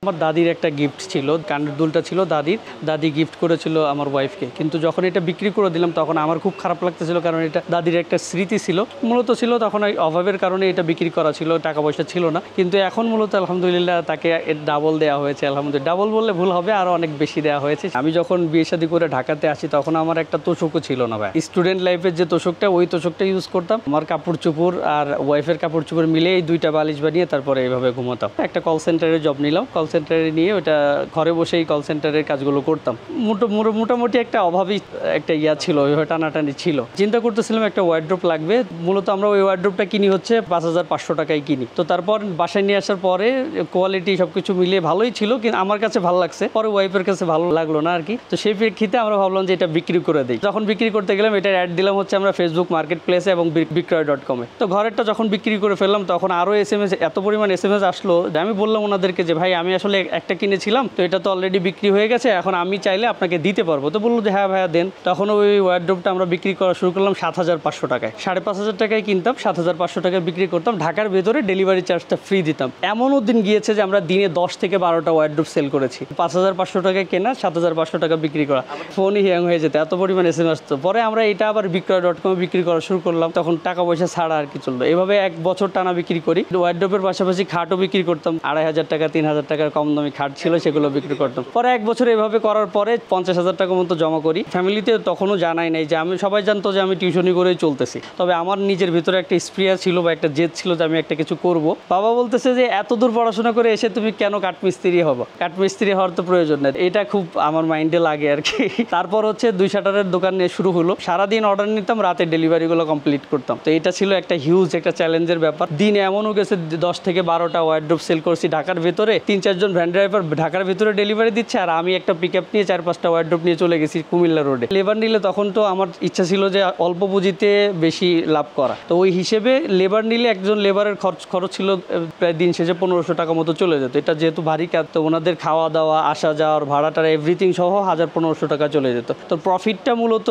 আমার দাদির একটা গিফট ছিল, কানের দুলটা ছিল দাদির, দাদি গিফট করেছিল আমার ওয়াইফকে। কিন্তু যখন এটা বিক্রি করে দিলাম তখন আমার খুব খারাপ লাগতেছিল, কারণ এটা দাদির একটা স্মৃতি ছিল। মূলত ছিল তখন ওই অভাবের কারণে এটা বিক্রি করা ছিল, টাকা পয়সা ছিল না। কিন্তু এখন মূলত আলহামদুলিল্লাহ তাকে ডাবল দেওয়া হয়েছে। আলহামদুলিল্লাহ, ডাবল বললে ভুল হবে, আরও অনেক বেশি দেওয়া হয়েছে। আমি যখন বিয়ে শাদী করে ঢাকাতে আসি তখন আমার একটা তোষকও ছিল না ভাই। স্টুডেন্ট লাইফের যে তোষকটা, ওই তোষকটা ইউজ করতাম। আমার কাপড় চোপড় আর ওয়াইফের কাপড় চোপড় মিলে এই দুইটা বালিশ বানিয়ে তারপরে এইভাবে ঘুমাতাম। একটা কল সেন্টারে জব নিলাম, কল সেন্টারে নিয়ে ওটা ঘরে বসেই কল সেন্টারের কাজগুলো করতাম। মোটামুটি একটা অভাবই একটা ইয়া ছিল, ওইভাবে টানাটানি ছিল। চিন্তা করতেছিলাম একটা ওয়ার্ড্রোপ লাগবে। মূলত আমরা ওই ওয়ার্ড্রোপটা কিনি হচ্ছে 5,500 টাকায় কিনি। তো তারপর বাসায় নিয়ে আসার পরে কোয়ালিটি সবকিছু মিলিয়ে ভালোই ছিল, কিন্তু আমার কাছে ভালো লাগছে, পরে ওয়াইফের কাছে ভালো লাগলো না আর কি। তো সেই প্রেক্ষিতে আমরা ভাবলাম যে এটা বিক্রি করে দিই। যখন বিক্রি করতে গেলাম এটার অ্যাড দিলাম হচ্ছে আমরা ফেসবুক মার্কেট প্লেসে এবং বিক্রয়.com-এ। তো ঘরেরটা যখন বিক্রি করে ফেললাম তখন আরও SMS, এত পরিমাণ SMS আসলো যে আমি বললাম ওনাদেরকে যে ভাই আমি আসলে একটা কিনেছিলাম, তো এটা তো অলরেডি বিক্রি হয়ে গেছে, এখন আমি চাইলে আপনাকে দিতে পারবো। তো বললো যে হ্যাঁ ভাইয়া দেন। তখন ওই ওয়ার্ড্রোপটা আমরা বিক্রি করা শুরু করলাম 7,500 টাকায়। 5,500 টাকায় কিনতাম, 7,500 টাকায় বিক্রি করতাম। ঢাকার ভেতরে ডেলিভারি চার্জটা ফ্রি দিতাম। এমনও দিন গিয়েছে যে আমরা দিনে 10 থেকে 12টা ওয়ার্ড্রোপ সেল করেছি। 5,500 টাকায় কেনা, 7,500 টাকা বিক্রি করা, ফোনই হ্যাং হয়ে যেত, এত পরিমাণ SMS আসতো। পরে আমরা এটা আবার বিক্রয়.com-এ বিক্রি করা শুরু করলাম, তখন টাকা পয়সা ছাড়া আর কি চলতো। এভাবে 1 বছর টানা বিক্রি করি। ওয়ার্ড্রোপের পাশাপাশি খাটও বিক্রি করতাম। 2,500 টাকা 3,000 টাকার কম দামি খাট ছিল, সেগুলো বিক্রি করতাম। পরে 1 বছর এভাবে করার পরে 50,000 টাকা মতো জমা করি। ফ্যামিলিতে তখনও জানাই নাই যে আমি, সবাই জানতো যে আমি টিউশনি করেই চলতেছি। তবে আমার নিজের ভিতরে একটা স্প্রিয়া ছিল বা একটা জেদ ছিল যে আমি একটা কিছু করব। বাবা বলতেছে যে এত দূর পড়াশোনা করে এসে তুমি কেন কাঠমিস্ত্রি হবো, কাঠমিস্ত্রি হওয়ার তো প্রয়োজন নেই। এটা খুব আমার মাইন্ডে লাগে আর কি। তারপর হচ্ছে 2 শাটারের দোকান নিয়ে শুরু হলো। সারাদিন অর্ডার নিতাম, রাতে ডেলিভারিগুলো কমপ্লিট করতাম। তো এটা ছিল একটা হিউজ একটা চ্যালেঞ্জের ব্যাপার। দিন এমনও গেছে 10 থেকে 12টা ওয়ার্ড্রোপ সেল করছি ঢাকার ভেতরে। 3-4 জন ভ্যান ড্রাইভার ঢাকার ভেতরে ডেলিভারি দিচ্ছে, আর আমি একটা পিকআপ নিয়ে 4-5টা ওয়ার্ড্রোপ নিয়ে চলে গেছি কুমিল্লা রোডে। লেবার নিলে তখন তো আমার ইচ্ছা ছিল যে অল্প পুঁজিতে বেশি লাভ করা। তো ওই হিসেবে লেবার নিলে একজন লেবারের খরচ ছিল প্রায় দিন শেষে 1,500 টাকা মতো চলে যেত। এটা যেহেতু ভারী কাজ, তো ওনাদের খাওয়া দাওয়া, আসা যাওয়ার ভাড়াটার এভরিথিং সহ 1,000-1,500 টাকা চলে যেত। তো প্রফিটটা মূলত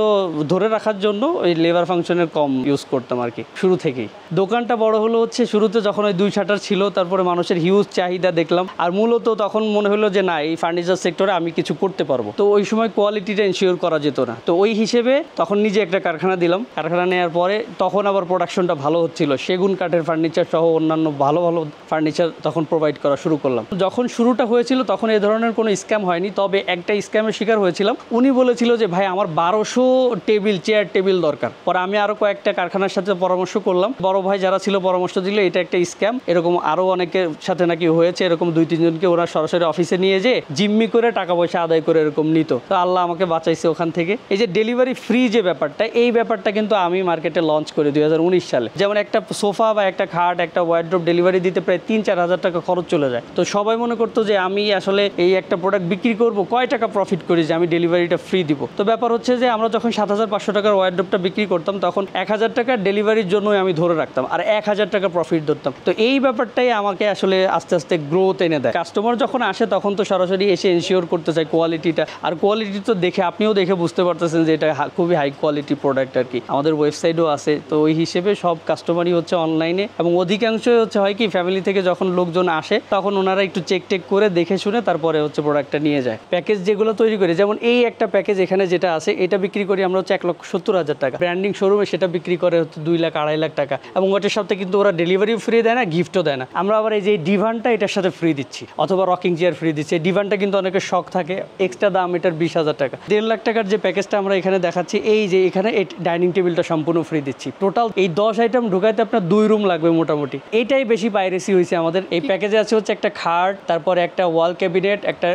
ধরে রাখার জন্য ওই লেবার ফাংশনের কম ইউজ করতাম আর কি শুরু থেকেই। দোকানটা বড় হলো হচ্ছে শুরুতে যখন ওই 2 শাটার ছিল, তারপরে মানুষের হিউজ চাহিদা দেখলাম। আর মূলত তখন মনে হলো যে না, এই ফার্নিচার সেক্টরে আমি কিছু করতে পারবো। তো ওই সময় কোয়ালিটিটা এনশিওর করা যেত না। তো ওই হিসেবে তখন নিজে একটা কারখানা দিলাম। কারখানা নেওয়ার পরে তখন আবার প্রোডাকশনটা ভালো হচ্ছিল। সেগুন কাঠের ফার্নিচার সহ অন্যান্য ভালো ভালো ফার্নিচার তখন প্রোভাইড করা শুরু করলাম। যখন শুরুটা হয়েছিল তখন এই ধরনের কোনো স্ক্যাম হয়নি, তবে একটা স্ক্যামের শিকার হয়েছিলাম। উনি বলেছিল যে ভাই আমার 1200 চেয়ার টেবিল দরকার। পরে আমি আরও কয়েকটা কারখানার সাথে পরামর্শ করলাম। বড় ভাই যারা ছিল পরামর্শ দিলে এটা একটা স্ক্যাম, এরকম আরও অনেকের সাথে নাকি হয়েছে। এরকম 2-3 জনকে ওরা সরাসরি অফিসে নিয়ে যেয়ে জিম্মি করে টাকা পয়সা আদায় করে এরকম নিত। তো আল্লাহ আমাকে বাঁচাইছে ওখান থেকে। এই যে ডেলিভারি ফ্রি যে ব্যাপারটা, এই ব্যাপারটা কিন্তু আমি মার্কেটে লঞ্চ করি 2019 সালে। যেমন একটা সোফা বা একটা খাট, একটা ওয়ার্ড্রোপ ডেলিভারি দিতে প্রায় 3-4 হাজার টাকা খরচ চলে যায়। তো সবাই মনে করতো যে আমি আসলে এই একটা প্রোডাক্ট বিক্রি করব, কয় টাকা প্রফিট করি যে আমি ডেলিভারিটা ফ্রি দিব। তো ব্যাপার হচ্ছে যে আমরা যখন 7,500 টাকার ওয়ার্ড্রোপটা বিক্রি করতাম তখন 1,000 টাকা ডেলিভারির জন্যই আমি ধরে রাখতাম, আর 1,000 টাকা প্রফিট ধরতাম। তো এই ব্যাপারটাই আমাকে আসলে আস্তে আস্তে গ্রোথ এনে দেয়। কাস্টমার যখন আসে তখন তো সরাসরি এসে এনশিওর করতে চায় কোয়ালিটিটা, আর কোয়ালিটি তো দেখে আপনিও দেখে বুঝতে পারতেছেন যে এটা খুবই হাই কোয়ালিটি প্রোডাক্ট আর কি। আমাদের ওয়েবসাইটও আছে। তো ওই হিসেবে সব কাস্টমারই হচ্ছে অনলাইনে, এবং অধিকাংশই হচ্ছে হয় কি ফ্যামিলি থেকে যখন লোকজন আসে তখন ওনারা একটু চেক করে দেখে শুনে তারপরে হচ্ছে প্রোডাক্টটা নিয়ে যায়। প্যাকেজ যেগুলো তৈরি করি, যেমন এই একটা প্যাকেজ এখানে যেটা আছে, এটা বিক্রি করি আমরা হচ্ছে 1,70,000 টাকা। ব্র্যান্ডিং শোরুমে সেটা বিক্রি করে হচ্ছে 2 লাখ 2.5 লাখ টাকা, এবং ওটার সাথে কিন্তু ওরা ডেলিভারিও ফ্রি দেয় না, গিফটও দেয় না। আমরা আবার এই যে ডিভানটা এটার সাথে ফ্রি দিচ্ছি, অথবা রকিং চেয়ার ফ্রি দিচ্ছি। ডিভানটা কিন্তু অনেকের শখ থাকে, এক্সট্রা দাম এটার 20,000 টাকা। 1.5 লাখ টাকার যে প্যাকেজটা আমরা এখানে দেখাচ্ছি, এই যে এখানে এই ডাইনিং টেবিলটা সম্পূর্ণ ফ্রি দিচ্ছি। টোটাল এই 10 আইটেম ঢুকাইতে আপনার 2 রুম লাগবে মোটামুটি। এইটাই বেশি পাইরেসি হয়েছে আমাদের। এই প্যাকেজে আছে হচ্ছে একটা খাট, তারপরে একটা ওয়াল ক্যাবিনেট, একটা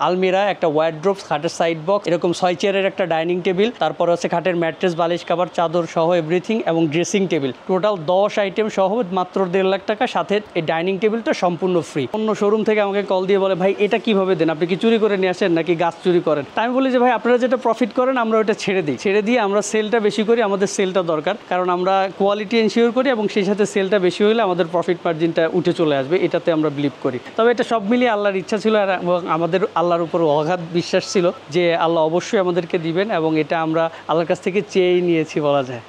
আলমিরা, একটা ওয়ার্ড্রোপ, খাটের সাইড বক্স, এরকম 6 চেয়ারের একটা ডাইনিং টেবিল, তারপর হচ্ছে খাটের ম্যাট্রেস, বালিশ, কাভার, চাদর সহ এভরিথিং, এবং ড্রেসিং টেবিল। টোটাল 10 আইটেম সহ মাত্র 1.5 লাখ টাকা। সাথে এই ডাইনিং টেবিলটা সম্পূর্ণ ফ্রি। অন্য শোরুম থেকে আমাকে কল দিয়ে বলে ভাই এটা কিভাবে দেন, আপনি কি চুরি করে নিয়ে আসেন নাকি গাছ চুরি করেন? তাই আমি বলি যে ভাই আপনারা যেটা প্রফিট করেন আমরা ওটা ছেড়ে দিয়ে আমরা সেলটা বেশি করি। আমাদের সেলটা দরকার, কারণ আমরা কোয়ালিটি এনশিওর করি, এবং সেই সাথে সেলটা বেশি হলে আমাদের প্রফিট মার্জিনটা উঠে চলে আসবে, এটাতে আমরা বিলিভ করি। তবে এটা সব মিলিয়ে আল্লাহর ইচ্ছা ছিল, আর আমাদের আল্লাহর উপর অগাধ বিশ্বাস ছিল যে আল্লাহ অবশ্যই আমাদেরকে দিবেন, এবং এটা আমরা আল্লাহর কাছ থেকে চেয়েই নিয়েছি বলা যায়।